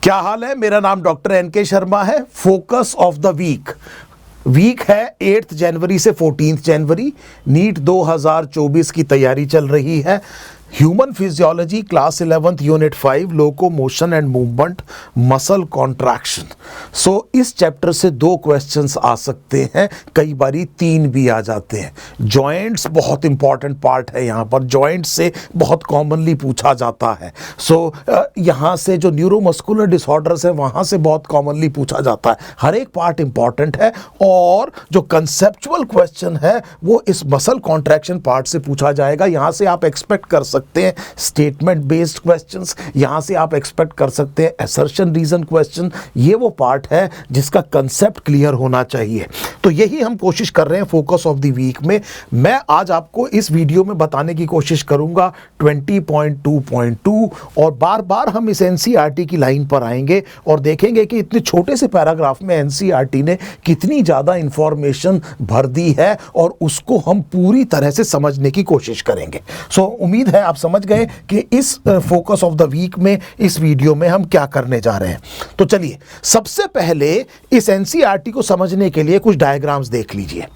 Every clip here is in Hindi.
क्या हाल है। मेरा नाम डॉक्टर एनके शर्मा है। फोकस ऑफ द वीक है 8 जनवरी से 14 जनवरी। नीट 2024 की तैयारी चल रही है। Human physiology class 11th unit 5 locomotion and movement muscle contraction. So इस चैप्टर से 2 क्वेश्चंस आ सकते हैं, कई बारी 3 भी आ जाते हैं। जॉइंट्स बहुत इंपॉर्टेंट पार्ट है, यहाँ पर जॉइंट से बहुत कॉमनली पूछा जाता है। सो यहाँ से जो न्यूरोमस्कुलर डिसऑर्डर्स है वहाँ से बहुत कॉमनली पूछा जाता है। हर एक पार्ट इंपॉर्टेंट है और जो कंसेप्चुअल क्वेश्चन है वो इस मसल कॉन्ट्रैक्शन पार्ट से पूछा जाएगा। यहाँ से आप एक्सपेक्ट कर सकते हैं स्टेटमेंट बेस्ड क्वेश्चंस, यहां से आप एक्सपेक्ट कर सकते हैं असर्शन रीजन क्वेश्चन। ये वो पार्ट है जिसका कंसेप्ट क्लियर होना चाहिए। तो यही हम कोशिश कर रहे हैं फोकस ऑफ द वीक में। मैं आज आपको इस वीडियो में बताने की कोशिश करूंगा 20.2.2 और बार बार हम इस एनसीईआरटी की लाइन पर आएंगे और देखेंगे कि इतने छोटे से पैराग्राफ में एनसीईआरटी ने कितनी ज्यादा इंफॉर्मेशन भर दी है और उसको हम पूरी तरह से समझने की कोशिश करेंगे। सो उम्मीद है आप समझ गए कि इस फोकस ऑफ द वीक में इस वीडियो में हम क्या करने जा रहे हैं। तो चलिए सबसे पहले इस एनसीईआरटी को समझने के लिए कुछ डायग्राम्स देख लीजिए।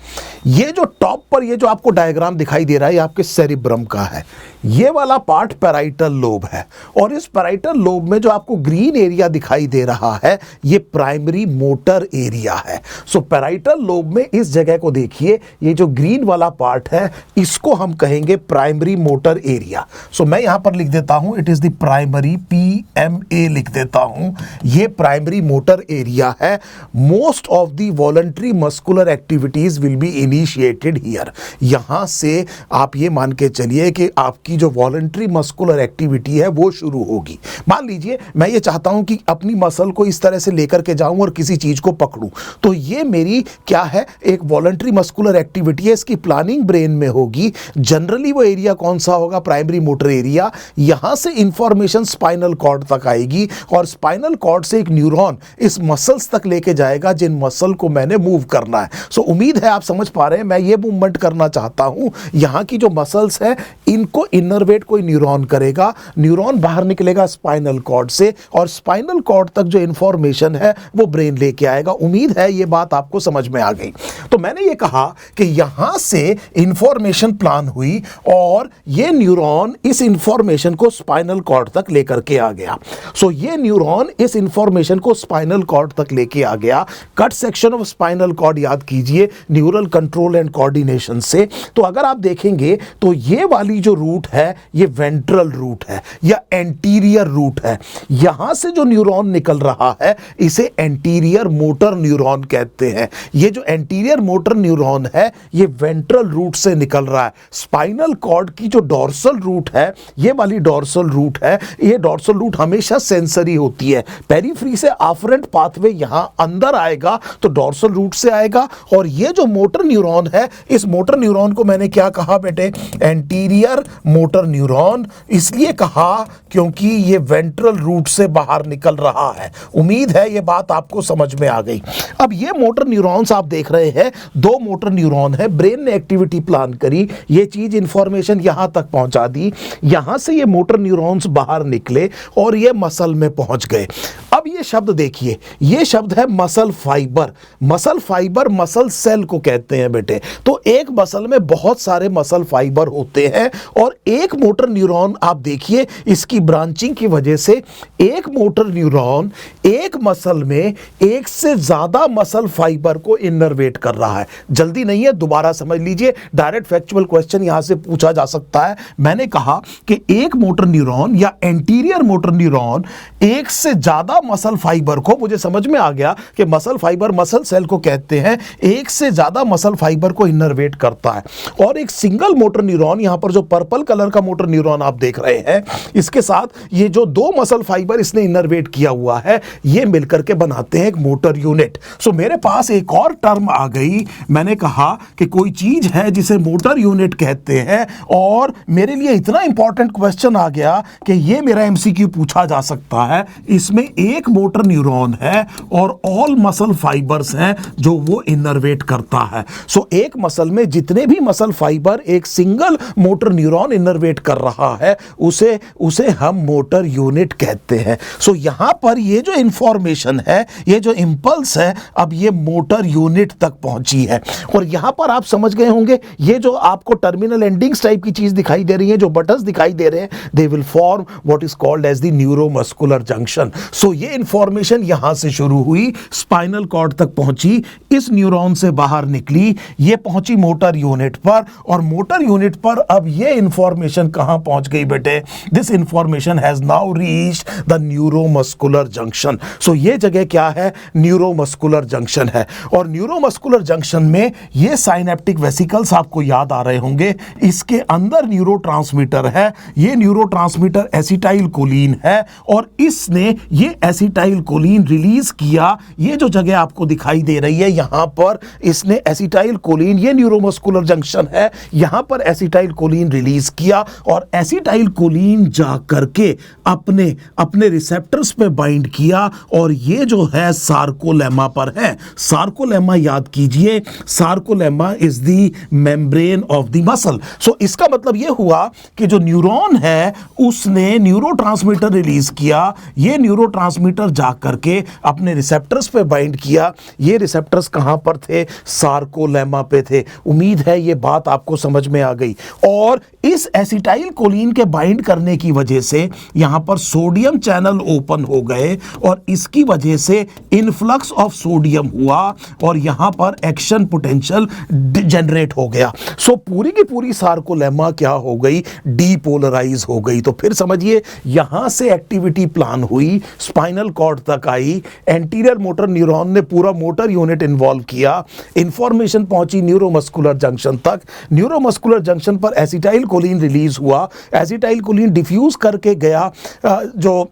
ये जो टॉप पर ये जो आपको डायग्राम दिखाई दे रहा है ये आपके सेरिब्रम का है। ये वाला पार्ट पैराइटल लोब है और इस पैराइटल लोब में जो आपको ग्रीन एरिया दिखाई दे रहा है ये प्राइमरी मोटर एरिया है। सो पैराइटल लोब में इस जगह को देखिए, ये जो ग्रीन वाला पार्ट है इसको हम कहेंगे प्राइमरी मोटर एरिया। सो मैं यहां पर लिख देता हूं it is the primary PMA लिख देता हूं। ये प्राइमरी मोटर एरिया है। Most of the voluntary muscular activities will be initiated here. यहां से आप ये मान के चलिए कि आपकी जो वॉलंटरी मस्कुलर एक्टिविटी है वो शुरू होगी। मान लीजिए मैं ये चाहता हूं कि अपनी मसल को इस तरह से लेकर के जाऊं और किसी चीज को पकड़ूं, तो ये मेरी क्या है, एक वॉलंटरी मस्कुलर एक्टिविटी है। इसकी प्लानिंग ब्रेन में होगी। जनरली वो एरिया कौन सा होगा, प्राइमरी मोटर एरिया। यहां से इंफॉर्मेशन स्पाइनल कॉर्ड तक आएगी और स्पाइनल कॉर्ड से एक न्यूरॉन इस मसल्स तक लेके जाएगा जिन मसल को मैंने मूव करना है। सो उम्मीद है आप समझ पा रहे हैं मैं ये मूवमेंट करना चाहता हूं। यहां की जो मसल्स है इनको इनर्वेट कोई न्यूरॉन करेगा, न्यूरॉन बाहर निकलेगा स्पाइनल कॉर्ड से और स्पाइनल कॉर्ड तक जो इंफॉर्मेशन है वो ब्रेन लेके आएगा। उम्मीद है ये बात आपको समझ में आ गई। तो मैंने ये कहा कि यहां से इंफॉर्मेशन प्लान हुई और ये न्यूरॉन इस इंफॉर्मेशन को स्पाइनल कॉर्ड तक लेकर के आ गया। सो ये न्यूरॉन इस इंफॉर्मेशन को स्पाइनल कॉर्ड तक लेके आ गया। Cut section of spinal cord याद कीजिए न्यूरल कंट्रोल एंड कोऑर्डिनेशन से। तो अगर आप देखेंगे तो ये वाली जो रूट है ये वेंट्रल रूट है या एंटीरियर रूट है। यहां से जो न्यूरॉन निकल रहा है इसे एंटीरियर मोटर न्यूरॉन कहते हैं। ये जो एंटीरियर मोटर न्यूरॉन है ये वेंट्रल रूट से निकल रहा है। स्पाइनल कॉर्ड की जो डॉर्सल रूट है ये वाली डॉर्सल रूट है। ये डॉर्सल रूट हमेशा सेंसरी होती है। पेरिफेरी से आफ्रेंट पाथवे यहां अंदर आएगा तो डॉर्सल रूट से आएगा। और ये जो मोटर न्यूरॉन है इस मोटर न्यूरॉन को मैंने क्या कहा बेटे, एंटीरियर मोटर न्यूरॉन। इसलिए कहा क्योंकि ये वेंट्रल रूट से बाहर निकल रहा है। उम्मीद है ये बात आपको समझ में आ गई। अब ये मोटर न्यूरॉन्स आप देख रहे हैं, 2 मोटर न्यूरॉन है। ब्रेन ने एक्टिविटी प्लान करी, ये चीज इंफॉर्मेशन यहां तक पहुंचा दी। यहां से ये मोटर न्यूरॉन्स बाहर निकले और ये मसल में पहुंच गए। अब ये शब्द देखिए, ये शब्द है muscle fibre. Muscle fibre muscle cell को कहते हैं बेटे। तो एक मसल में बहुत सारे मसल फाइबर होते हैं और एक मोटर न्यूरॉन आप देखिए इसकी ब्रांचिंग की वजह से एक मोटर न्यूरॉन एक मसल में एक से ज्यादा मसल फाइबर को इनर्वेट कर रहा है। जल्दी नहीं है, दोबारा समझ लीजिए, डायरेक्ट फैक्चुअल क्वेश्चन यहां से पूछा जा सकता है। मैंने कहा कि एक मोटर न्यूरॉन या एंटीरियर मोटर न्यूरॉन एक से ज्यादा मसल फाइबर को, मुझे समझ में आ गया कि मसल फाइबर मसल सेल को कहते हैं, एक से ज्यादा मसल फाइबर को इनर्वेट करता है। और एक सिंगल मोटर न्यूरॉन, यहां पर जो पर्पल कलर का मोटर न्यूरॉन आप देख रहे हैं, इसके साथ ये जो 2 मसल फाइबर इसने इनर्वेट किया हुआ है ये मिलकर के बनाते हैं एक मोटर यूनिट। सो मेरे पास एक और टर्म आ गई। मैंने कहा कि कोई चीज है जिसे मोटर यूनिट कहते हैं और मेरे लिए इतना इंपॉर्टेंट क्वेश्चन आ गया कि ये मेरा एमसीक्यू पूछा जा सकता है। इसमें एक मोटर न्यूरॉन है और ऑल मसल फाइबर्स हैं जो वो इनर्वेट करता है। सो एक मसल में जितने भी मसल फाइबर एक सिंगल मोटर न्यूरॉन इनर्वेट कर रहा है उसे उसे हम मोटर यूनिट कहते हैं। सो यहां पर ये जो इंफॉर्मेशन है, ये जो इंपल्स है, अब ये मोटर यूनिट तक पहुंची है। और यहां पर आप समझ गए होंगे, ये जो आपको टर्मिनल एंडिंग्स टाइप की चीज दिखाई दे रही है, जो बटन्स दिखाई दे रहे हैं, they will form what is called as the neuromuscular junction. So ये इंफॉर्मेशन यहां से शुरू हुई, स्पाइनल कॉर्ड तक पहुंची, इस न्यूरॉन से बाहर निकली, ये पहुंची मोटर यूनिट पर, और मोटर यूनिट पर अब ये इंफॉर्मेशन कहां पहुंच गई बेटे? This information has now reached the neuromuscular junction. So ये जगह क्या है? न्यूरोमस्कुलर जंक्शन है। और न्यूरोमस्कुलर जंक्शन में ये साइनेप्टिक वेसिकल्स आपको याद आ रहे होंगे, इसके अंदर न्यूरोट्रांसमीटर है, ये न्यूरोट्रांसमीटर एसिटाइल कोलिन है, और इसने ये एसिटाइल कोलिन रिलीज किया। ये जो जगह आपको दिखाई दे रही है यहां पर, इसने एसिटाइल कोलिन, ये न्यूरोमस्कुलर जंक्शन है, यहां पर एसिटाइल कोलिन रिलीज किया, और एसिटाइल कोलिन जा करके अपने अपने रिसेप्टर्स पे बाइंड किया, और ये जो है सार्कोलेमा पर है। सार्कोलेमा याद कीजिए, sarcolemma is the membrane of the muscle. So इसका मतलब ये हुआ कि जो न्यूरॉन है उसने न्यूरोट्रांसमीटर रिलीज किया, ये न्यूरोट्रांसमीटर जा करके अपने रिसेप्टर्स पे बाइंड किया। ये रिसेप्टर्स कहां पर थे? सार्कोलेमा पे थे। उम्मीद है ये बात आपको समझ में आ गई। और इस एसिटाइल कोलिन के बाइंड करने की वजह से यहां पर सोडियम चैनल ओपन हो गए, और इसकी वजह से इनफ्लक्स ऑफ सोडियम हुआ, और यहां पर एक्शन पोटेंशियल जनरेट हो गया। सो पूरी की पूरी सार्कोलेमा क्या हो गई? डीपोलराइज हो गई। तो फिर समझिए, यहां से एक्टिविटी प्लान हुई, स्पाइनल कॉर्ड तक आई, एंटीरियर मोटर न्यूरॉन ने पूरा मोटर यूनिट इन्वॉल्व किया, इंफॉर्मेशन पहुंची न्यूरोमस्कुलर जंक्शन तक। न्यूरोमस्कुलर जंक्शन पर एसिटाइल कोलिन रिलीज हुआ, एसिटाइल कोलिन डिफ्यूज करके गया जो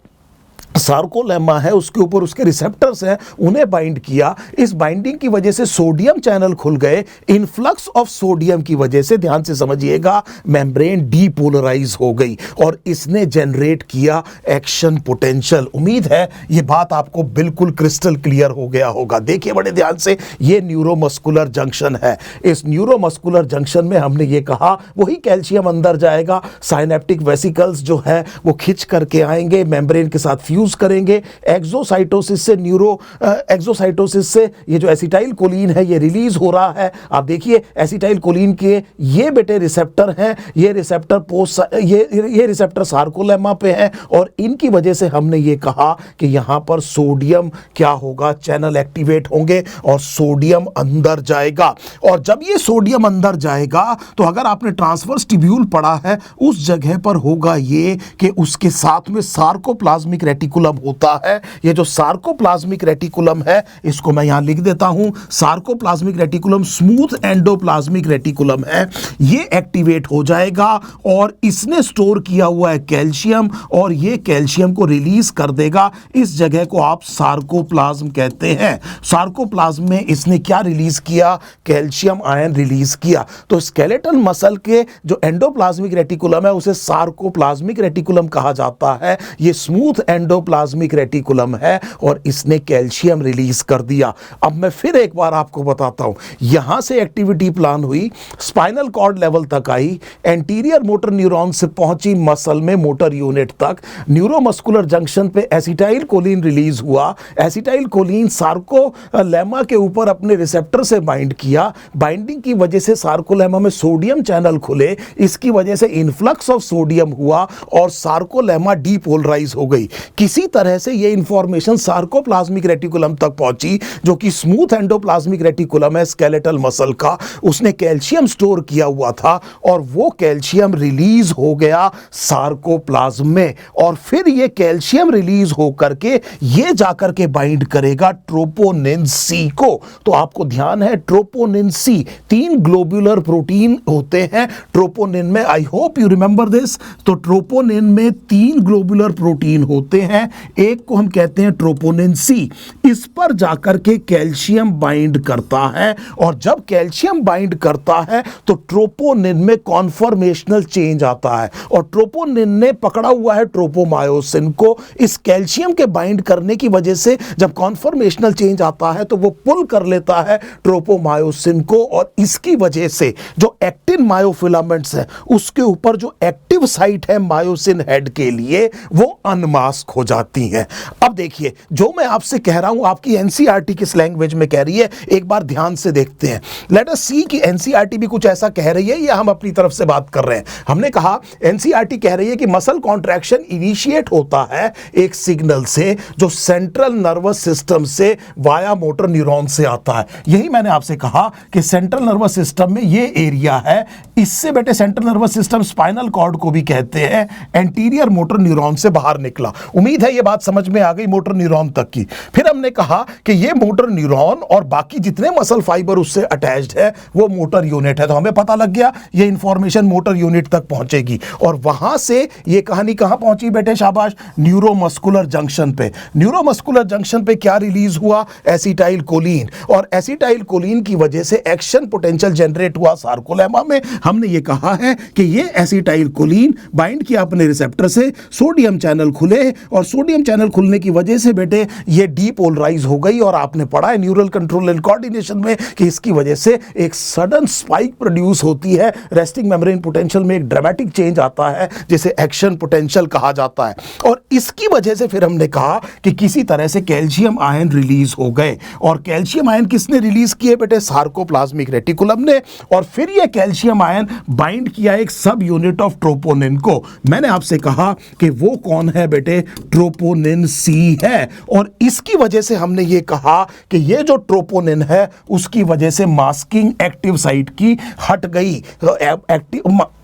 सार्कोलेमा है उसके ऊपर, उसके रिसेप्टर्स हैं, उन्हें बाइंड किया। इस बाइंडिंग की वजह से सोडियम चैनल खुल गए, इनफ्लक्स ऑफ सोडियम की वजह से, ध्यान से समझिएगा, मेम्ब्रेन डीपोलराइज हो गई, और इसने जनरेट किया एक्शन पोटेंशियल। उम्मीद है ये बात आपको बिल्कुल क्रिस्टल क्लियर हो गया होगा। देखिए बड़े ध्यान से, ये न्यूरोमस्कुलर जंक्शन है। इस न्यूरोमस्कुलर जंक्शन में हमने ये कहा, वही कैल्शियम अंदर जाएगा, साइनेप्टिक वेसिकल्स जो है वो खिंच करके आएंगे, मेम्ब्रेन के साथ फ्यूज करेंगे, एक्सोसाइटोसिस से एक्सोसाइटोसिस से ये जो एसिटाइल कोलिन है ये रिलीज हो रहा है। आप देखिए एसिटाइल कोलिन के ये बेटे रिसेप्टर हैं, ये रिसेप्टर सार्कोलेमा पे हैं, और इनकी वजह से हमने ये कहा कि यहां पर सोडियम क्या होगा? चैनल एक्टिवेट होंगे, और सोडियम अंदर जाएगा। और जब ये सोडियम अंदर जाएगा तो अगर आपने ट्रांसवर्स ट्यूब्यूल पढ़ा है, उस जगह पर होगा ये कि उसके साथ में सार्कोप्लाज्मिक रेटिकुलम होता है। ये जो सार्कोप्लाज्मिक रेटिकुलम है, इसको मैं यहां लिख देता हूं, sarcoplasmic reticulum smooth endoplasmic reticulum है, ये एक्टिवेट हो जाएगा, और इसने स्टोर किया हुआ है कैल्शियम, और ये कैल्शियम को रिलीज कर देगा। इस जगह को आप सार्कोप्लाज्म कहते हैं। सार्कोप्लाज्म में इसने क्या रिलीज किया? कैल्शियम आयन रिलीज किया। तो स्केलेटल मसल के जो एंडोप्लाज्मिक रेटिकुलम है उसे सार्कोप्लाज्मिक रेटिकुलम कहा जाता है। ये स्मूथ एंडोप्लाज्मिक रेटिकुलम है, और इसने कैल्शियम रिलीज कर दिया। अब मैं फिर एक बार आपको बताता हूं, यहां से एक्टिविटी प्लान हुई, स्पाइनल कॉर्ड लेवल तक आई, एंटीरियर मोटर न्यूरॉन से पहुंची मसल में मोटर यूनिट तक, न्यूरोमस्कुलर जंक्शन पे एसिटाइल कोलिन रिलीज हुआ, एसिटाइल कोलिन सार्कोलेमा के ऊपर अपने रिसेप्टर से बाइंड किया, बाइंडिंग की वजह से सार्कोलेमा में सोडियम चैनल खुले, इसकी वजह से इनफ्लक्स ऑफ सोडियम हुआ, और सार्कोलेमा डीपोलराइज हो गई। किसी तरह से ये इंफॉर्मेशन सार्कोप्लाज्मिक रेटिकुलम तक पहुंची, जो कि स्मूथ एंडोप्लाज्मिक रेटिकुलम है स्केलेटल मसल का, उसने कैल्शियम स्टोर किया हुआ था, और वो कैल्शियम रिलीज हो गया सार्कोप्लाज्म में, और फिर ये कैल्शियम रिलीज हो करके ये जाकर के बाइंड करेगा ट्रोपोनिन सी को। तो आपको ध्यान है, ट्रोपोनिन सी 3 ग्लोबुलर प्रोटीन होते हैं ट्रोपोनिन में, आई होप यू रिमेंबर दिस। तो ट्रोपोनिन में 3 ग्लोबुलर प्रोटीन होते हैं, हैं, एक को हम कहते हैं ट्रोपोनिन सी। इस पर जाकर के कैल्शियम बाइंड करता है, और जब कैल्शियम बाइंड करता है तो ट्रोपोनिन में कॉन्फॉर्मेशनल चेंज आता है, और ट्रोपोनिन ने पकड़ा हुआ है ट्रोपोमायोसिन को। इस कैल्शियम के बाइंड करने की वजह से जब कॉन्फॉर्मेशनल चेंज आता है तो वो पुल कर लेता है ट्रोपोमायोसिन को, और इसकी वजह से जो एक्टिन मायोफिलामेंट्स है उसके ऊपर जो एक्टिव साइट है मायोसिन हेड के लिए वो अनमास्क हो जाती हैं। अब देखिए, जो मैं आपसे कह रहा हूं आपकी एनसीईआरटी किस लैंग्वेज में कह रही है, एक बार ध्यान से देखते हैं। लेट अस सी कि एनसीईआरटी भी कुछ ऐसा कह रही है या हम अपनी तरफ से बात कर रहे हैं। हमने कहा एनसीईआरटी कह रही है कि मसल कॉन्ट्रैक्शन इनिशिएट होता है एक सिग्नल से जो सेंट्रल नर्वस सिस्टम से वाया मोटर न्यूरॉन से आता है। यही मैंने आपसे कहा कि सेंट्रल नर्वस सिस्टम में ये एरिया है, इससे बेटे central nervous system spinal cord को भी कहते हैं, एंटीरियर मोटर न्यूरॉन से बाहर निकला। उम्मीद है ये बात समझ में आ गई मोटर न्यूरॉन तक की। फिर हमने कहा कि ये मोटर न्यूरॉन और बाकी जितने मसल फाइबर उससे अटैच्ड है वो मोटर यूनिट है, तो हमें पता लग गया ये इंफॉर्मेशन मोटर यूनिट तक पहुंचेगी, और वहां से ये कहानी कहां पहुंची बेटे, शाबाश, न्यूरोमस्कुलर जंक्शन पे। न्यूरोमस्कुलर जंक्शन पे क्या रिलीज हुआ, एसिटाइल कोलिन, और एसिटाइल कोलिन की वजह से एक्शन पोटेंशियल जनरेट हुआ सार्कोलेमा में। हमने ये कहा है कि ये एसिटाइल कोलिन बाइंड किया अपने रिसेप्टर से, सोडियम चैनल खुले, और सोडियम चैनल खुलने की वजह से बेटे ये डीपोलराइज हो गई, और आपने पढ़ा है न्यूरल कंट्रोल एंड कोऑर्डिनेशन में कि इसकी वजह से एक सडन स्पाइक प्रोड्यूस होती है, रेस्टिंग मेम्ब्रेन पोटेंशियल में एक ड्रामेटिक चेंज आता है जिसे एक्शन पोटेंशियल कहा जाता है। और इसकी वजह से फिर हमने कहा कि किसी तरह से कैल्शियम आयन रिलीज हो गए, और कैल्शियम आयन किसने रिलीज किए बेटे, सार्कोप्लाज्मिक रेटिकुलम ने, और फिर ये कैल्शियम आयन बाइंड किया एक सब यूनिट ऑफ ट्रोपोनिन को। मैंने आपसे कहा कि वो कौन है बेटे, ट्रोपोनिन सी है, और इसकी वजह से हमने ये कहा कि ये जो ट्रोपोनिन है उसकी वजह से मास्किंग एक्टिव साइट की हट गई।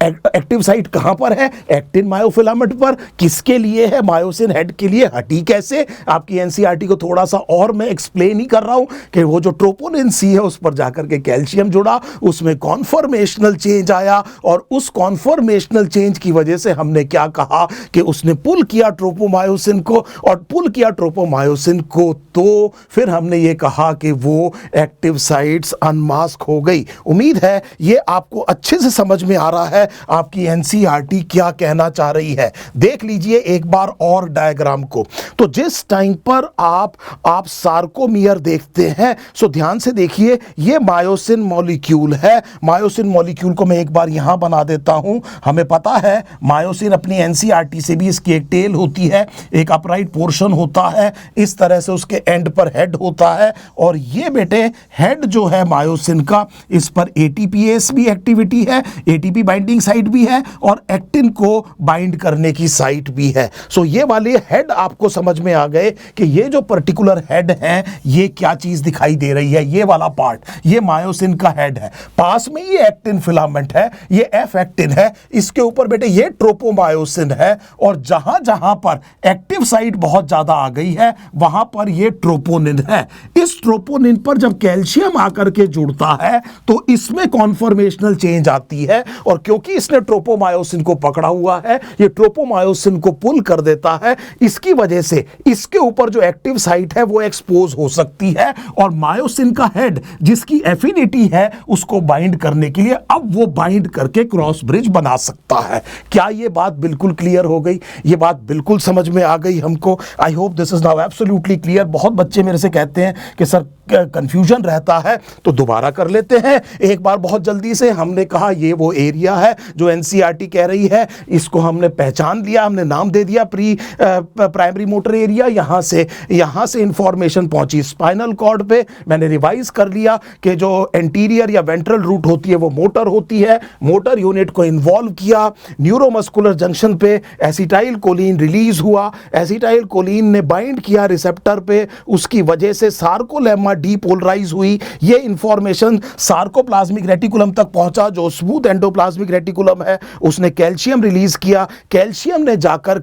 एक्टिव साइट कहां पर है, एक्टिन मायोफिलामेंट पर। किसके लिए है, मायोसिन हेड के लिए। हटी कैसे, आपकी एनसीईआरटी को थोड़ा सा और मैं एक्सप्लेन ही कर रहा हूं कि वो जो ट्रोपोनिन सी है उस पर जाकर के कैल्शियम जुड़ा, उसमें कॉन्फॉर्मेशनल चेंज आया, और उस कॉन्फॉर्मेशनल चेंज की वजह से हमने क्या कहा कि उसने पुल किया ट्रोपोमायोसिन को, और पुल किया ट्रोपोमायोसिन को तो फिर हमने ये कहा कि वो एक्टिव साइट्स अनमास्क हो गई। उम्मीद है ये आपको अच्छे से समझ में आ रहा है आपकी एनसीईआरटी क्या कहना चाह रही है। देख लीजिए एक बार और डायग्राम को। तो जिस टाइम पर आप सार्कोमियर देखते हैं, सो ध्यान से देखिए, ये मायोसिन मॉलिक्यूल है। मायोसिन मॉलिक्यूल को मैं एक बार यहां बना देता हूं। हमें पता है मायोसिन अपनी एनसीईआरटी से भी इसकी एक टेल होती है, एक अपराइट पोर्शन होता है, इस तरह से उसके एंड पर हेड होता है, और ये बेटे हेड जो है मायोसिन का, इस पर एटीपीएस भी एक्टिविटी है, एटीपी बाइंडिंग साइट भी है, और एक्टिन को बाइंड करने की साइट भी है। सो ये वाले हेड आपको समझ में आ गए कि ये जो पर्टिकुलर हेड है ये क्या चीज दिखाई दे रही है। ये वाला पार्ट ये मायोसिन का हेड है, पास में ये एक्टिन फिलामेंट है, ये एफ एक्टिन है, इसके ऊपर बेटे ये ट्रोपोमायोसिन है, और जहां जहां पर एक्टिव साइट बहुत ज्यादा आ गई है वहां पर ये ट्रोपोनिन है। इस ट्रोपोनिन पर जब कैल्शियम आकर के जुड़ता है तो इसमें कॉन्फॉर्मेशनल चेंज आती है, और क्योंकि इसने ट्रोपोमायोसिन को पकड़ा हुआ है, ये ट्रोपोमायोसिन को पुल कर देता है, इसकी वजह से इसके ऊपर जो एक्टिव साइट है वो एक्सपोज हो सकती है, और मायोसिन का हेड जिसकी एफिनिटी है उसको बाइंड करने के लिए अब वो बाइंड करके क्रॉस ब्रिज बना सकता है। क्या ये बात बिल्कुल क्लियर हो गई? ये बात बिल्कुल समझ में आ गई हमको। आई hope this is now absolutely clear. बहुत बच्चे मेरे से कहते हैं कि सर कंफ्यूजन रहता है, तो दोबारा कर लेते हैं एक बार बहुत जल्दी से। हमने कहा ये वो एरिया है जो एनसीईआरटी कह रही है, इसको हमने पहचान लिया, हमने नाम दे दिया प्राइमरी मोटर एरिया। यहां से इंफॉर्मेशन पहुंची स्पाइनल कॉर्ड पे। मैंने रिवाइज कर लिया कि जो एंटीरियर या वेंट्रल रूट होती है वो मोटर होती है। मोटर यूनिट को इन्वॉल्व किया, न्यूरोमस्कुलर जंक्शन पे एसिटाइल कोलिन रिलीज हुआ, एसिटाइल कोलिन ने बाइंड किया रिसेप्टर पे, उसकी वजह से सार्कोलेमा डीपोलराइज हुई। ये इंफॉर्मेशन सार्कोप्लाज्मिक रेटिकुलम तक पहुंचा, जो स्मूथ एंडोप्लाज्मिक रेटिकुलम है, उसने कैल्शियम रिलीज किया। कैल्शियम ने जाकर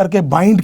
के बाइंड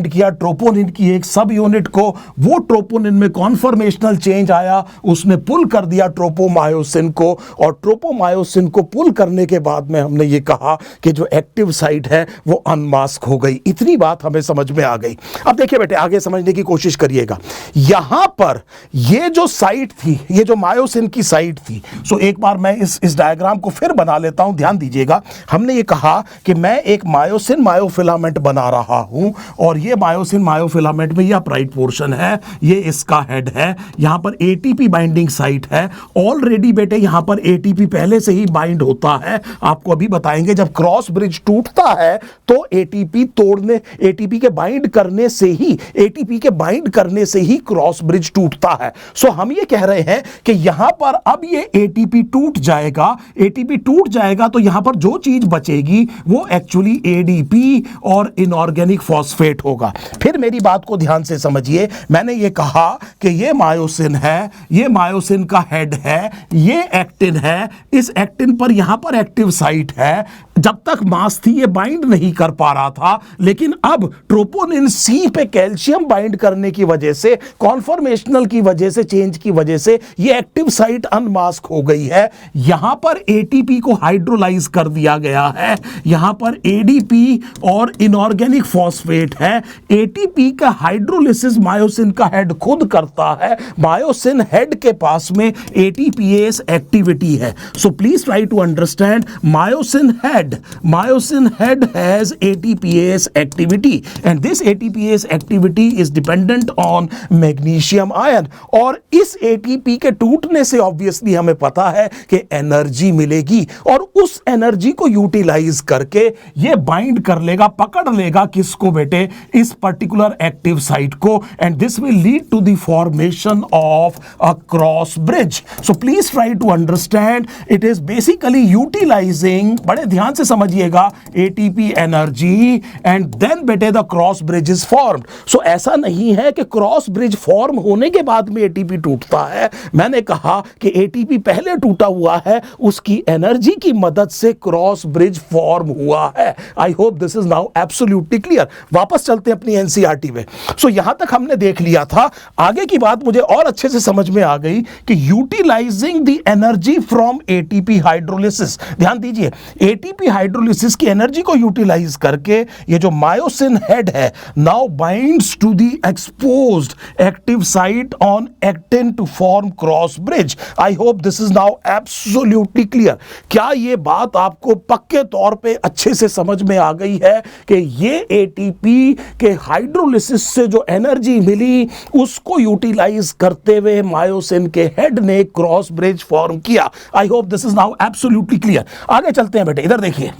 किया ट्रोपोनिन की एक सब यूनिट को। वो ट्रोपोनिन में कॉन्फॉर्मेशनल चेंज आया, उसने पुल कर दिया ट्रोपोमायोसिन को, और ट्रोपोमायोसिन को पुल करने के बाद में हमने ये कहा कि जो एक्टिव साइट है है वो अनमास्क हो गई। इतनी बात हमें समझ में आ गई। अब देखिए बेटे, आगे समझने की कोशिश करिएगा। यहां पर ये जो साइट थी, ये जो मायोसिन की साइट थी, सो एक बार मैं इस डायग्राम को फिर बना लेता हूं। ध्यान दीजिएगा, हमने ये कहा कि मैं एक मायोसिन मायोफिलामेंट बना रहा हूं, और ये मायोसिन मायोफिलामेंट में यह अपराइट पोर्शन है, ये इसका हेड है, यहां पर एटीपी बाइंडिंग साइट है। ऑलरेडी बेटे यहां पर एटीपी पहले से ही बाइंड होता है। आपको अभी बताएंगे, जब क्रॉस ब्रिज टूटता है तो एटीपी के बाइंड करने से ही क्रॉस ब्रिज टूटता है। सो हम ये कह रहे हैं कि यहां पर अब ये एटीपी टूट जाएगा तो यहां पर जो चीज बचेगी वो एक्चुअली एडीपी और इनऑर्गेनिक फॉस्फेट होगा। फिर मेरी बात को ध्यान से समझिए, मैंने ये कहा कि ये मायोसिन है, ये मायोसिन का हेड है, ये एक्टिन है, इस एक्टिन पर यहां पर एक्टिव साइट है। जब तक मास थी ये बाइंड नहीं कर पा रहा था, लेकिन अब ट्रोपोनिन सी पे कैल्शियम बाइंड करने की वजह से, कॉन्फॉर्मेशनल की वजह से, चेंज की वजह से ये एक्टिव साइट अनमास्क हो गई है। यहां पर एटीपी को हाइड्रोलाइज कर दिया गया है, यहां पर एडीपी और इनऑर्गेनिक फॉस्फेट है। एटीपी का हाइड्रोलिसिस मायोसिन का हेड खुद करता है। मायोसिन हेड के पास में एटीपीएस एक्टिविटी है। So please try to understand, myosin head has ATPase activity, and this ATPase activity is dependent on magnesium ion। और इस ATP के टूटने से ऑब्वियसली हमें पता है कि एनर्जी मिलेगी, और उस एनर्जी को यूटिलाइज करके ये बाइंड कर लेगा, पकड़ लेगा किसको बेटे, इस पर्टिकुलर एक्टिव साइट को, and this will lead to the formation of a cross bridge. So please try to understand, it is basically utilising, बड़े ध्यान से समझिएगा, एटीपी एनर्जी, एंड देन बेटे the cross bridge is formed. So ऐसा नहीं है कि क्रॉस ब्रिज फॉर्म होने के बाद में एटीपी टूटता है। मैंने कहा कि एटीपी पहले टूटा हुआ है, उसकी एनर्जी की मदद से क्रॉस ब्रिज फॉर्म हुआ है। आई hope this is now absolutely clear. वापस चलते हैं अपनी एनसीईआरटी में। सो यहां तक हमने देख लिया था, आगे की बात मुझे और अच्छे से समझ में आ गई कि utilizing the energy from ATP hydrolysis. ध्यान दीजिए, एटीपी हाइड्रोलिसिस की एनर्जी को यूटिलाइज करके ये जो मायोसिन हेड है now binds to the exposed active site on actin to form cross bridge. I hope this is now absolutely clear. क्या ये बात आपको पक्के तौर पे अच्छे से समझ में आ गई है कि ये एटीपी के हाइड्रोलिसिस से जो एनर्जी मिली उसको यूटिलाइज करते हुए मायोसिन के हेड ने क्रॉस ब्रिज फॉर्म किया। आई hope this is now absolutely clear. आगे चलते हैं बेटे, इधर देखिए।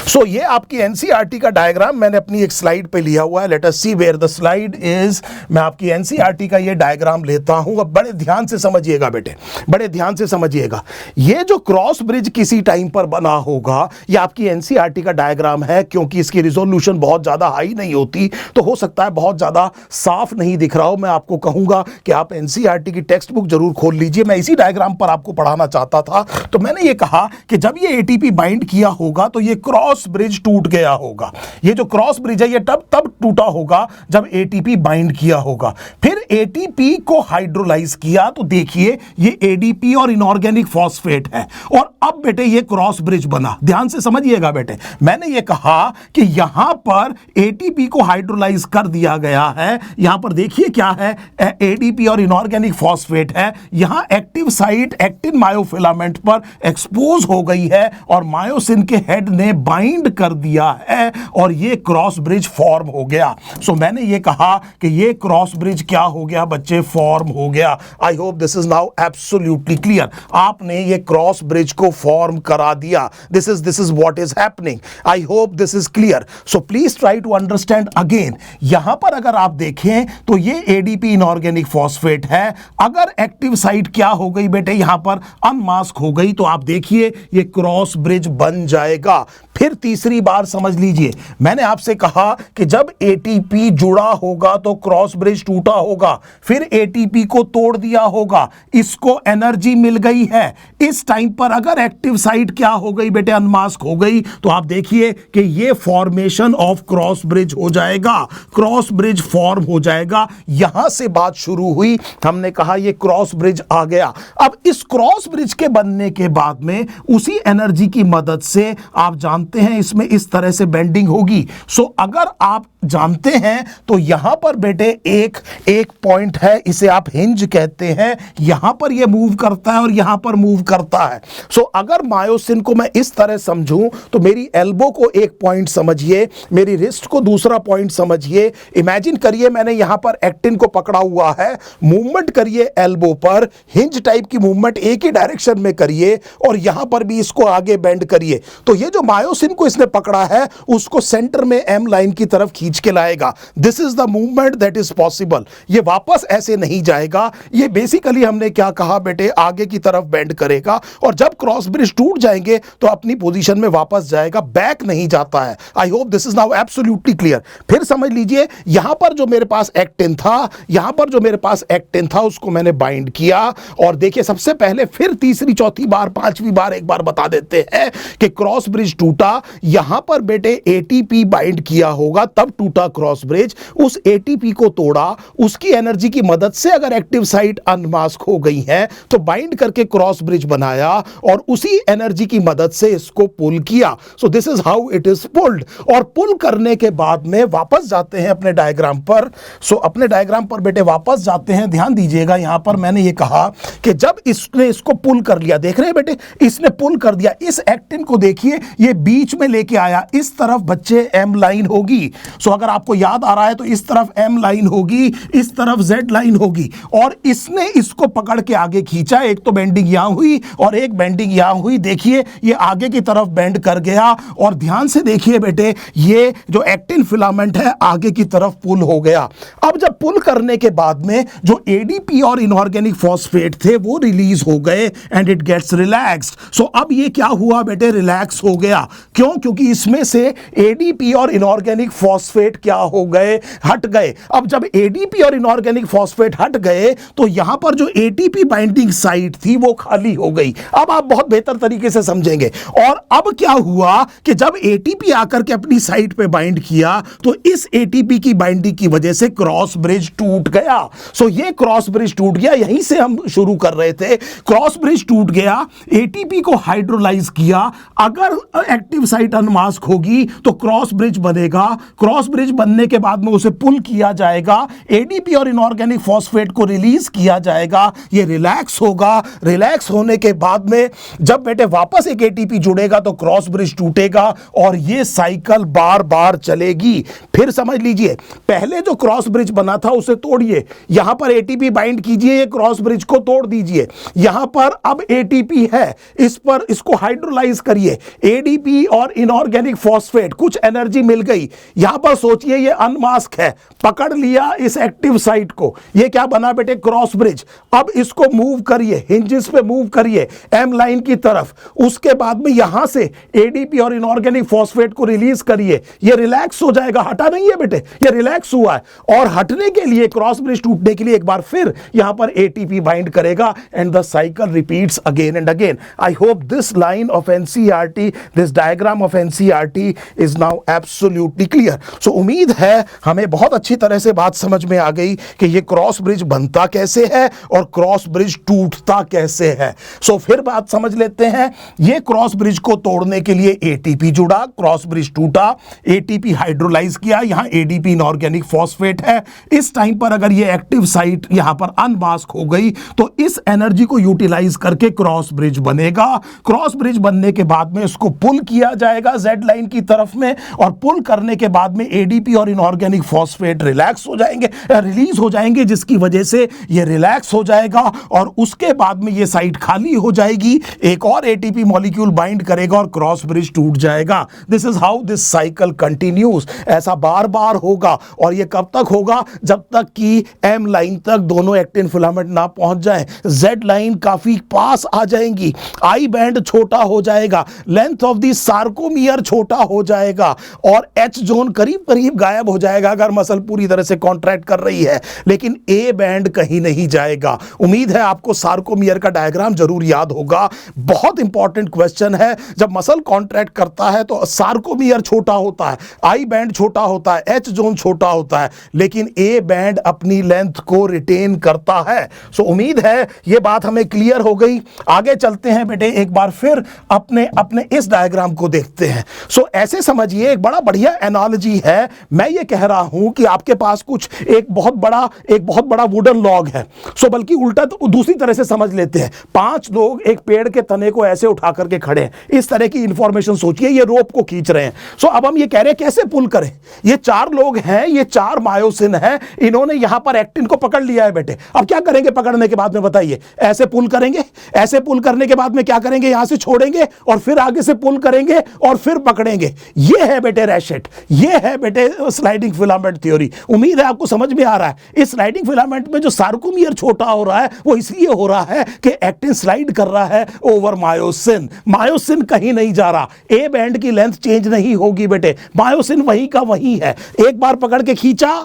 सो ये आपकी एनसीईआरटी का डायग्राम मैंने अपनी एक स्लाइड पे लिया हुआ है। Let us see where the slide is. मैं आपकी एनसीईआरटी का ये डायग्राम लेता हूं। अब बड़े ध्यान से समझिएगा बेटे, बड़े ध्यान से समझिएगा। ये जो क्रॉस ब्रिज किसी टाइम पर बना होगा, ये आपकी एनसीईआरटी का डायग्राम है। क्योंकि इसकी रिजोल्यूशन बहुत ज्यादा हाई नहीं होती, तो हो सकता है बहुत ज्यादा साफ नहीं दिख रहा हो। मैं आपको कहूंगा कि आप एनसीईआरटी की टेक्स्ट बुक जरूर खोल लीजिए। मैं इसी डायग्राम पर आपको पढ़ाना चाहता था। तो मैंने ये कहा कि जब ये एटीपी बाइंड किया होगा तो ये क्रॉस ब्रिज टूट गया होगा। ये जो क्रॉस ब्रिज है ये तब टूटा होगा जब एटीपी बाइंड किया होगा। फिर एटीपी को हाइड्रोलाइज किया तो देखिए ये एडीपी और इनऑर्गेनिक फॉस्फेट है, और अब बेटे ये क्रॉस ब्रिज बना। ध्यान से समझिएगा बेटे, मैंने ये कहा कि यहां पर एटीपी को हाइड्रोलाइज कर दिया गया है। यहां पर देखिए क्या है, एडीपी और इनऑर्गेनिक फॉस्फेट है। यहां एक्टिव साइट एक्टिन मायोफिलामेंट पर एक्सपोज हो गई है, और मायोसिन के हेड ने बाइंड कर दिया है, और ये क्रॉस ब्रिज फॉर्म हो गया। सो मैंने ये कहा कि ये क्रॉस ब्रिज क्या हो गया बच्चे, फॉर्म हो गया। I hope this is now absolutely clear. आपने ये क्रॉस ब्रिज को फॉर्म करा दिया। This is what is happening. I hope this is clear. So please try to understand again. यहां पर अगर आप देखें तो ये एडीपी इनऑर्गेनिक फॉस्फेट है। अगर एक्टिव साइट क्या हो गई बेटे, यहां पर अनमास्क हो गई, तो आप देखिए ये क्रॉस ब्रिज बन जाएगा। फिर तीसरी बार समझ लीजिए, मैंने आपसे कहा कि जब एटीपी जुड़ा होगा तो क्रॉस ब्रिज टूटा होगा, फिर एटीपी को तोड़ दिया होगा, इसको एनर्जी मिल गई है। इस टाइम पर अगर एक्टिव साइट क्या हो गई बेटे, अनमास्क हो गई, तो आप देखिए कि ये फॉर्मेशन ऑफ क्रॉस ब्रिज हो जाएगा, क्रॉस ब्रिज फॉर्म हो जाएगा। यहां से बात शुरू हुई, हमने कहा ये क्रॉस ब्रिज आ गया। अब इस क्रॉस ब्रिज के बनने के बाद में उसी एनर्जी की मदद से आप जानते हैं इसमें इस तरह से बेंडिंग होगी। सो अगर आप जानते हैं तो यहां पर बेटे एक पॉइंट है, इसे आप हिंज कहते हैं, यहां पर यह मूव करता है और यहां पर मूव करता है। सो अगर मायोसिन को मैं इस तरह समझूं तो मेरी एल्बो को एक पॉइंट समझिए, मेरी रिस्ट को दूसरा पॉइंट समझिए। इमेजिन करिए मैंने यहां पर एक्टिन को पकड़ा हुआ है, मूवमेंट करिए एल्बो पर, हिंज टाइप की मूवमेंट एक ही डायरेक्शन में करिए और यहां पर भी इसको आगे बेंड करिए। तो ये जो मायोसिन को इसने पकड़ा है उसको सेंटर में एम लाइन की तरफ खींच के लाएगा। This is the movement that is possible. ये वापस ऐसे नहीं जाएगा, ये बेसिकली हमने क्या कहा बेटे, आगे की तरफ बेंड करेगा और जब क्रॉस ब्रिज टूट जाएंगे तो अपनी पोजीशन में वापस जाएगा, बैक नहीं जाता है। आई hope this is now absolutely clear. फिर समझ लीजिए यहां पर जो मेरे पास एक्टिन था, यहां पर जो मेरे पास एक्टिन था उसको मैंने बाइंड किया और देखिए सबसे पहले फिर तीसरी चौथी बार पांचवी बार एक बार बता देते हैं कि क्रॉस ब्रिज टूटा, यहां पर बेटे एटीपी बाइंड किया होगा तब टूटा क्रॉस ब्रिज। उस एटीपी को तोड़ा, उसकी एनर्जी की मदद से अगर एक्टिव साइट अनमास्क हो गई है तो बाइंड करके क्रॉस ब्रिज बनाया और उसी एनर्जी की मदद से इसको पुल किया। So this is how it is pulled. और पुल करने के बाद में वापस जाते हैं अपने डायग्राम पर। सो अपने डायग्राम पर बेटे वापस जाते हैं। ध्यान दीजिएगा यहां पर मैंने ये कहा कि जब इसने इसको पुल कर लिया, देख रहे हैं बेटे, इसने पुल कर दिया, इस एक्टिन को देखिए ये बीच में लेके आया, इस तरफ बच्चे एम लाइन होगी। सो अगर आपको याद आ रहा है तो इस तरफ एम लाइन होगी, इस तरफ जेड लाइन होगी और इसने इसको पकड़ के आगे खींचा। एक तो बेंडिंग यहां हुई और एक बेंडिंग यहां हुई। देखिए ये आगे की तरफ बेंड कर गया और ध्यान से देखिए बेटे ये जो एक्टिन फिलामेंट है आगे की तरफ पुल हो गया। अब जब पुल करने के बाद में जो एडीपी और इनऑर्गेनिक फॉस्फेट थे वो रिलीज हो गए एंड इट गेट्स रिलैक्स्ड। सो अब ये क्या हुआ बेटे, रिलैक्स हो गया। क्यों? क्योंकि इसमें से एडीपी और इनऑर्गेनिक फॉस्फेट क्या हो गए, हट गए। अब जब एडीपी और इनऑर्गेनिक फॉस्फेट हट गए तो यहां पर जो एटीपी बाइंडिंग साइट थी वो खाली हो गई। अब आप बहुत बेहतर तरीके से समझेंगे। और अब क्या हुआ कि जब एटीपी आकर के अपनी साइट पे बाइंड किया तो इस एटीपी की बाइंडिंग की वजह से क्रॉस ब्रिज टूट गया। सो ये क्रॉस ब्रिज टूट गया, यहीं से हम शुरू कर रहे थे। क्रॉस ब्रिज टूट गया, एटीपी को हाइड्रोलाइज किया। अगर एक्टिव साइट अनमास्क होगी तो क्रॉस ब्रिज बनेगा। क्रॉस ब्रिज बनने के बाद में उसे पुल किया जाएगा, एडीपी और इनऑर्गेनिक फॉस्फेट को रिलीज किया जाएगा, ये रिलैक्स होगा। रिलैक्स होने के बाद में जब बेटे वापस एक एटीपी जुड़ेगा तो क्रॉस ब्रिज टूटेगा और ये साइकिल बार बार चलेगी। फिर समझ लीजिए पहले जो क्रॉस ब्रिज बना था उसे तोड़िए, यहां पर एटीपी बाइंड कीजिए, ये क्रॉस ब्रिज को तोड़ दीजिए। यहां पर अब एटीपी है, इस पर इसको हाइड्रोलाइज करिए, एडीपी और इनऑर्गेनिक फॉस्फेट, कुछ एनर्जी मिल गई। यहां पर सोचिए ये अनमास्क है, पकड़ लिया इस एक्टिव साइट को, ये क्या बना बेटे, क्रॉस ब्रिज। अब इसको मूव करिए, हिंजेस पे मूव करिए एम लाइन की तरफ। उसके बाद में यहां से एडीपी और इनऑर्गेनिक फॉस्फेट को रिलीज करिए, ये रिलैक्स हो जाएगा। हटा नहीं है बेटे, ये रिलैक्स हुआ है। और हटने के लिए, क्रॉस ब्रिज टूटने के लिए एक बार फिर यहां पर एटीपी बाइंड करेगा and the cycle repeats again and again. I hope this line of NCERT, this diagram of NCERT is now absolutely clear. So उम्मीद है हमें बहुत अच्छी तरह से बात समझ में आ गई कि ये क्रॉस ब्रिज बनता कैसे है और क्रॉस ब्रिज टूटता कैसे है। सो फिर बात समझ लेते हैं। ये क्रॉस ब्रिज को तोड़ने के लिए एटीपी जुड़ा, क्रॉस ब्रिज टूटा, एटीपी हाइड्रोलाइज किया, यहां एडीपी इनऑर्गेनिक फॉस्फेट है। इस टाइम पर अगर ये एक्टिव साइट यहां पर अनमास्क हो गई तो इस एनर्जी को यूटिलाइज करके क्रॉस ब्रिज बनेगा। क्रॉस ब्रिज बनने के बाद में इसको पुल किया जाएगा जेड लाइन की तरफ में और पुल करने के बाद में एडीपी और इनऑर्गेनिक फॉस्फेट रिलैक्स हो जाएंगे, रिलीज हो जाएंगे, जिसकी वजह से ये रिलैक्स हो जाएगा और उसके बाद में ये साइट खाली हो जाएगी। एक और एटीपी मॉलिक्यूल बाइंड करेगा और क्रॉस ब्रिज टूट जाएगा। This is how this cycle continues. ऐसा बार बार होगा और ये कब तक होगा, जब तक कि एम लाइन तक दोनों एक्टिन फिलामेंट ना पहुंच जाए, जेड लाइन काफी पास आ जाएंगी, आई बैंड छोटा हो जाएगा, लेंथ ऑफ दी सार्कोमियर छोटा हो जाएगा और एच जोन करीब करीब गायब हो जाएगा अगर मसल पूरी तरह से कॉन्ट्रैक्ट कर रही है, लेकिन ए बैंड कहीं नहीं जाएगा। उम्मीद है आपको सार्कोमियर का डायग्राम जरूर याद होगा। बहुत इंपॉर्टेंट क्वेश्चन है। जब मसल कॉन्ट्रैक्ट करता है तो सार्कोमियर छोटा होता है, आई बैंड छोटा होता है, एच जोन छोटा होता है, लेकिन ए बैंड अपनी लेंथ को रिटेन करता है। सो उम्मीद है यह बात हमें क्लियर हो गई। आगे चलते हैं बेटे एक बार फिर अपने इस डायग्राम डायग्राम को देखते हैं। सो ऐसे समझिए, एक बड़ा बढ़िया एनालॉजी है। मैं ये कह रहा हूं कि आपके पास कुछ एक बहुत बड़ा वुडन लॉग है। सो बल्कि उल्टा तो दूसरी तरह से समझ लेते हैं, 5 लोग एक पेड़ के तने को ऐसे उठा करके खड़े हैं, इस तरह की इंफॉर्मेशन सोचिए, ये रोप को खींच रहे हैं। सो अब हम ये कह रहे हैं कैसे पुल करें। ये 4 लोग हैं, ये 4 मायोसिन है, इन्होंने यहां पर एक्टिन को पकड़ लिया है बेटे। अब क्या करेंगे पकड़ने के बाद में बताइए? ऐसे पुल करेंगे, ऐसे पुल करने के बाद में क्या करेंगे, यहां से छोड़ेंगे और फिर आगे से पुल करेंगे और फिर पकड़ेंगे। ये है बेटे रेशेट, ये है बेटे स्लाइडिंग फिलामेंट थ्योरी। उम्मीद है आपको समझ में आ रहा है। इस स्लाइडिंग फिलामेंट में जो सार्कोमियर छोटा हो रहा है वो इसलिए हो रहा है कि एक्टिन स्लाइड कर रहा है ओवर मायोसिन। मायोसिन कहीं नहीं जा रहा, ए बैंड की लेंथ चेंज नहीं होगी बेटे, मायोसिन वही का वही है। एक बार पकड़ के खींचा,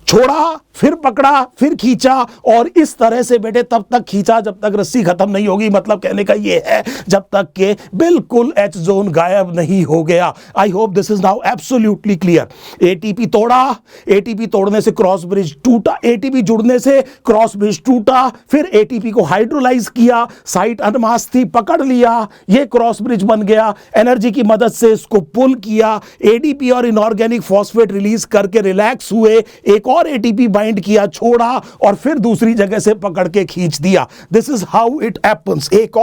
छोड़ा, फिर पकड़ा, फिर खींचा, और इस तरह से बेटे तब तक खींचा जब तक रस्सी खत्म नहीं होगी। मतलब कहने का ये है जब तक के बिल्कुल एच जोन गायब नहीं हो गया। I hope this is now absolutely clear. ATP तोड़ा, एटीपी तोड़ने से क्रॉस ब्रिज टूटा, एटीपी जुड़ने से क्रॉस ब्रिज टूटा, फिर एटीपी को हाइड्रोलाइज किया, साइट अनमास थी, पकड़ लिया, ये क्रॉस ब्रिज बन गया। एनर्जी की मदद से इसको पुल किया, एडीपी और इनऑर्गेनिक फॉस्फेट रिलीज करके रिलैक्स हुए, एक और एटीपी बाइंड किया, छोड़ा, और फिर दूसरी जगह से पकड़ के खींच दिया। This is how it happens. एक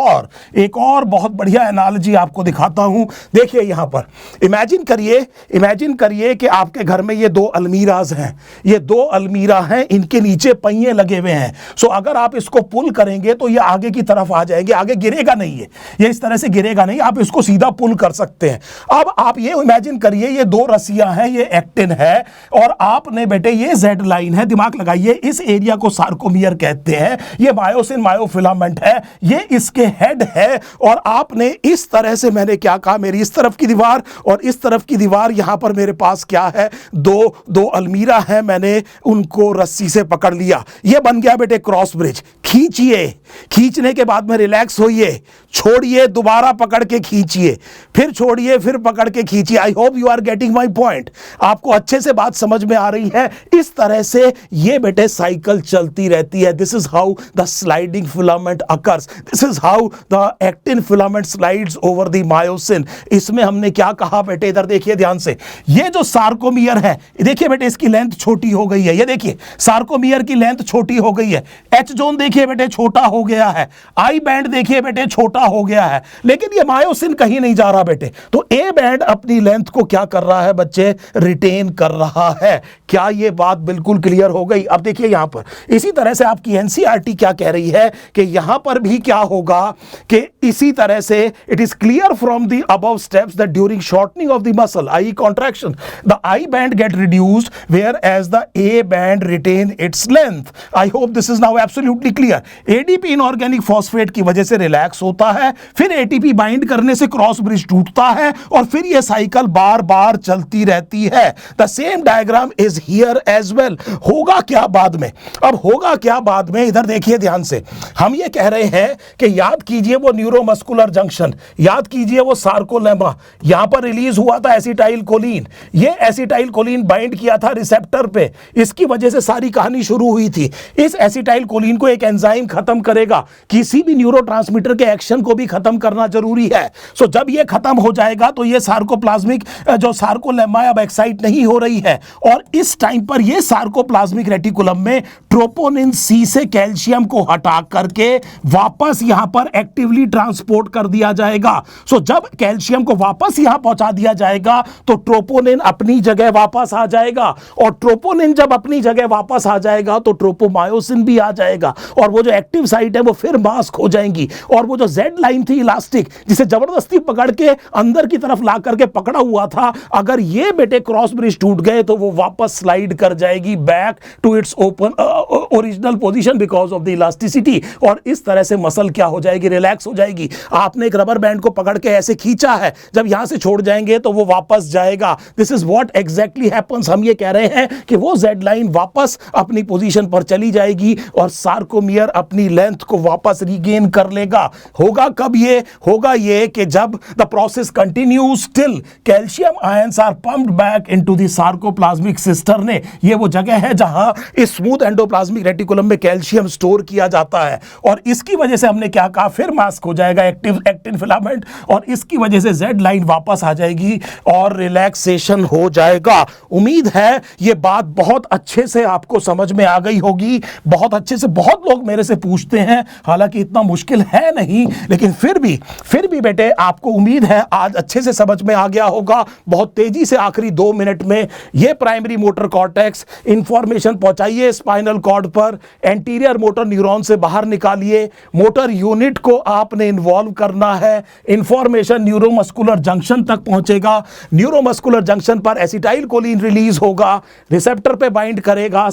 और बहुत बढ़िया एनालॉजी आपको दिखाता हूं। देखिए यहां पर इमेजिन करिए कि आपके घर में ये 2 अलमीराज हैं, ये 2 अलमीरा हैं, इनके नीचे पहिए लगे हुए हैं। सो अगर आप इसको पुल करेंगे तो ये आगे की तरफ आ जाएंगे, आगे गिरेगा नहीं, ये इस तरह से गिरेगा नहीं, आप इसको सीधा पुल कर सकते हैं। अब आप ये इमेजिन करिए, ये 2 रस्सियां हैं, ये एक्टिन है, और आपने बेटे ये जेड लाइन है, दिमाग लगाइए, इस एरिया को सार्कोमियर कहते हैं, ये मायोसिन मायोफिलामेंट है, ये इसके हेड है, और आपने इस तरह से, मैंने क्या कहा, मेरी इस तरफ की दीवार और इस तरफ की दीवार, यहां पर मेरे पास क्या है, दो अलमीरा है, मैंने उनको रस्सी से पकड़ लिया, ये बन गया बेटे क्रॉस ब्रिज। खींचिए, खींचने के बाद में रिलैक्स होइए, छोड़िए, दोबारा पकड़ के खींचिए, फिर छोड़िए, फिर पकड़ के खींचिए। I hope you are getting my point. आपको अच्छे से बात समझ में आ रही है। इस तरह से ये बेटे साइकिल चलती रहती है। This is how the sliding filament occurs, this is how the actin filament slides over the myosin. इसमें हमने क्या कहा बेटे, इधर देखिए ध्यान से, ये जो सार्कोमियर है, देखिए बेटे इसकी लेंथ छोटी हो गई है, ये देखिए सार्कोमियर की लेंथ छोटी हो गई है, एच जोन देखिए बेटे छोटा हो गया है, आई बैंड देखिए बेटे छोटा हो गया है, लेकिन ये मायोसिन कहीं नहीं जा रहा बेटे। तो ए बैंड अपनी लेंथ को क्या कर रहा है बच्चे, रिटेन कर रहा है। क्या ये बात बिल्कुल क्लियर हो गई? अब देखिए यहां पर इसी तरह से आपकी एनसीईआरटी क्या कह रही है कि यहां पर भी क्या होगा कि इसी तरह से it is clear from the above steps that during shortening of the muscle I contraction the I band get reduced where as the A band retain its length. I hope this is now absolutely clear. ADP inorganic phosphate की वजह से रिलैक्स होता है, फिर एटीपी बाइंड करने से क्रॉस ब्रिज टूटता है, और फिर यह साइकिल बार बार चलती रहती है। The same diagram is here as well. होगा क्या बाद में? अब होगा क्या बाद में, इधर देखिए ध्यान से। हम ये कह रहे हैं कि याद कीजिए वो न्यूरोमस्कुलर जंक्शन, याद कीजिए वो सार्कोलेमा, यहां पर रिलीज हुआ था एसिटाइल कोलिन, ये एसिटाइल कोलिन बाइंड किया था रिसेप्टर पे, इसकी वजह से सारी कहानी शुरू हुई थी। इस एसिटाइल कोलिन को एक एंजाइम खत्म करेगा, किसी भी न्यूरोट्रांसमीटर के एक्शन को भी खत्म करना जरूरी है। सो जब ये खत्म हो जाएगा तो ये सार्कोप्लाज्मिक जो सार्कोलेमा अब एक्साइट नहीं हो रही है, और इस टाइम पर ये सार्कोप्लाज्मिक रेटिकुलम में ट्रोपोनिन सी से कैल्शियम को हटा करके वापस यहां पर एक्टिवली ट्रांसपोर्ट कर दिया जाएगा। सो जब कैल्शियम को वापस यहां पहुंचा दिया जाएगा तो ट्रोपोनिन अपनी जगह वापस आ जाएगा, और ट्रोपोनिन जब अपनी जगह वापस आ जाएगा तो ट्रोपोमायोसिन भी आ जाएगा, और वो जो एक्टिव साइट है वो फिर मास्क हो जाएंगी, और वो जो जेड लाइन थी इलास्टिक जिसे जबरदस्ती पकड़ के अंदर की तरफ ला करके पकड़ा हुआ था, अगर ये बेटे क्रॉस ब्रिज टूट गए तो वो वापस स्लाइड कर जाएगी back to its open original position because of the elasticity, और इस तरह से मसल क्या हो जाएगी, रिलैक्स हो जाएगी। आपने एक रबर बैंड को पकड़ के ऐसे खींचा है, जब यहां से छोड़ जाएंगे तो वो वापस जाएगा। This is what exactly happens. हम ये कह रहे हैं कि वो जेड लाइन वापस अपनी पोजीशन पर चली जाएगी और सार्कोमियर अपनी लेंथ को वापस रीगेन कर लेगा। होगा कब ये? होगा ये कि जब the process continues till calcium ions are pumped back into the sarcoplasmic cisternae. ये ये वो जगह है जहां इस स्मूथ एंडोप्लाज्मिक रेटिकुलम में कैल्शियम स्टोर किया जाता है, और इसकी वजह से हमने क्या कहा, फिर मास्क हो जाएगा एक्टिन फिलामेंट, और इसकी वजह से जेड लाइन वापस आ जाएगी और रिलैक्सेशन हो जाएगा। उम्मीद है ये बात बहुत अच्छे से आपको समझ में आ गई होगी, बहुत अच्छे से। बहुत लोग मेरे से पूछते हैं, हालांकि इतना मुश्किल है नहीं, लेकिन फिर भी बेटे आपको उम्मीद है आज अच्छे से समझ में आ गया होगा। बहुत तेजी से आखिरी 2 मिनट में ये प्राइमरी मोटर कॉर्टेक्स इंफॉर्मेशन पहुंचाइए स्पाइनल कॉर्ड पर, एंटीरियर मोटर न्यूरॉन से बाहर निकालिए, मोटर यूनिट को आपने इन्वॉल्व करना है, इंफॉर्मेशन न्यूरोमस्कुलर जंक्शन तक पहुंचेगा, न्यूरोमस्कुलर जंक्शन पर एसिटाइल कोलिन रिलीज होगा, रिसेप्टर पे बाइंड करेगा,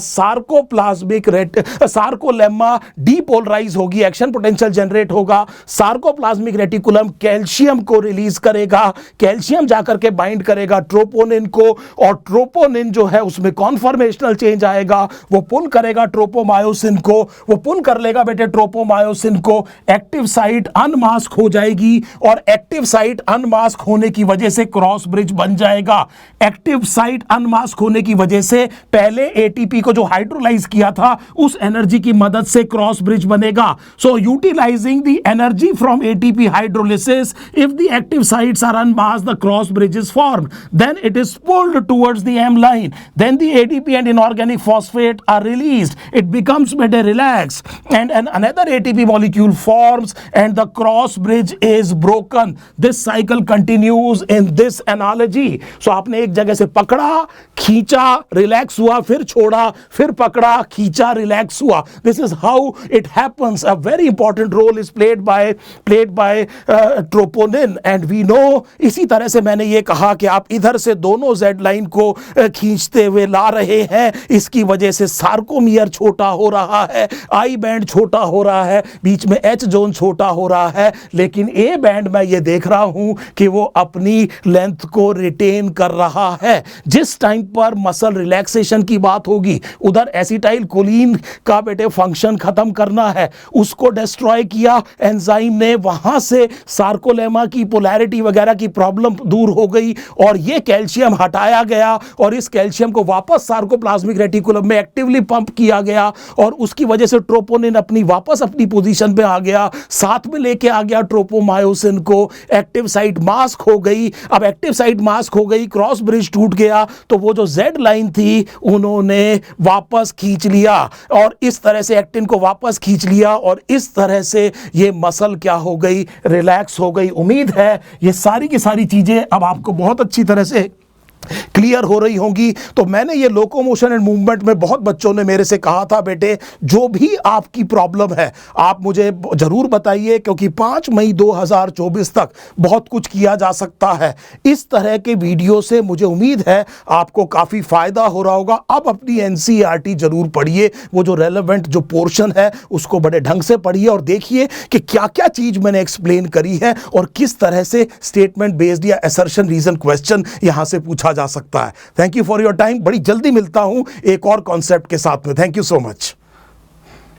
सार्कोलेम्मा डीपोलराइज होगी, एक्शन पोटेंशियल जनरेट होगा, सार्कोप्लाज्मिक रेटिकुलम कैल्शियम को रिलीज करेगा, कैल्शियम जाकर के बाइंड करेगा ट्रोपोनिन को, और ट्रोपोनिन जो है उसमें कॉन्फॉर्मेशनल चेंज आएगा, वो पुल करेगा ट्रोपोमायोसिन को, वो पुल कर लेगा बेटे ट्रोपोमायोसिन को, एक्टिव साइट अनमास्क हो जाएगी, और एक्टिव साइट अनमास्क होने की वजह से क्रॉस ब्रिज बन जाएगा। एक्टिव साइट अनमास्क होने की वजह से पहले एटीपी को जो हाइड्रोलाइज किया था उस एनर्जी की मदद से क्रॉस ब्रिज बनेगा। So utilising the energy from ATP hydrolysis, if the active sites are unmasked, the cross bridge is formed, then it is pulled towards the M line, then the ATP and inorganic phosphate are released, it becomes better relaxed, and another ATP molecule forms and the cross bridge is broken. This cycle continues in this analogy. So आपने एक जगह से पकड़ा, खींचा, रिलैक्स हुआ, फिर छोड़ा, फिर पकड़ा, खींचा, रिलैक्स हुआ. This is how it happens. A very important role is played by troponin, and we know, इसी तरह से मैंने ये कहा कि आप इधर से दोनों जेड लाइन को खींचते हुए ला रहे हैं, इसकी वजह से सार्कोमियर छोटा हो रहा है, आई बैंड छोटा हो रहा है, बीच में एच जोन छोटा हो रहा है, लेकिन ए बैंड मैं ये देख रहा हूं कि वो अपनी लेंथ को रिटेन कर रहा है। जिस टाइम पर मसल रिलैक्सेशन की बात होगी, उधर एसिटाइल कोलिन का बेटे फंक्शन खत्म करना है, उसको डिस्ट्रॉय किया एंजाइम ने, वहां से सार्कोलेमा की पोलैरिटी वगैरह की प्रॉब्लम दूर हो गई, और ये कैल्शियम हटाया गया, और इस कैल्शियम को वापस सार्कोप्लाज्मिक रेटिकुलम में एक्टिवली पंप किया गया, और उसकी वजह से ट्रोपोनिन वापस अपनी पोजीशन पे आ गया, साथ में लेके आ गया ट्रोपोमायोसिन को, एक्टिव साइट मास्क हो गई। अब एक्टिव साइट मास्क हो गई, क्रॉस ब्रिज टूट गया, तो वो जो जेड लाइन थी उन्होंने वापस खींच लिया, और इस तरह से एक्टिन को वापस खींच लिया, और इस तरह से ये मसल क्या हो गई, रिलैक्स हो गई। उम्मीद है ये सारी की सारी चीजें अब आपको बहुत अच्छी तरह से क्लियर हो रही होंगी। तो मैंने ये लोकोमोशन एंड मूवमेंट में बहुत बच्चों ने मेरे से कहा था, बेटे जो भी आपकी प्रॉब्लम है आप मुझे जरूर बताइए, क्योंकि 5 मई 2024 तक बहुत कुछ किया जा सकता है। इस तरह के वीडियो से मुझे उम्मीद है आपको काफ़ी फ़ायदा हो रहा होगा। अब अपनी एनसीईआरटी जरूर पढ़िए, वो जो रेलेवेंट जो पोर्शन है उसको बड़े ढंग से पढ़िए, और देखिए कि क्या क्या चीज़ मैंने एक्सप्लेन करी है, और किस तरह से स्टेटमेंट बेस्ड या असर्शन रीजन क्वेश्चन यहां से पूछा जा सकता है। Thank you for your time. बड़ी जल्दी मिलता हूं एक और कॉन्सेप्ट के साथ में। Thank you so much.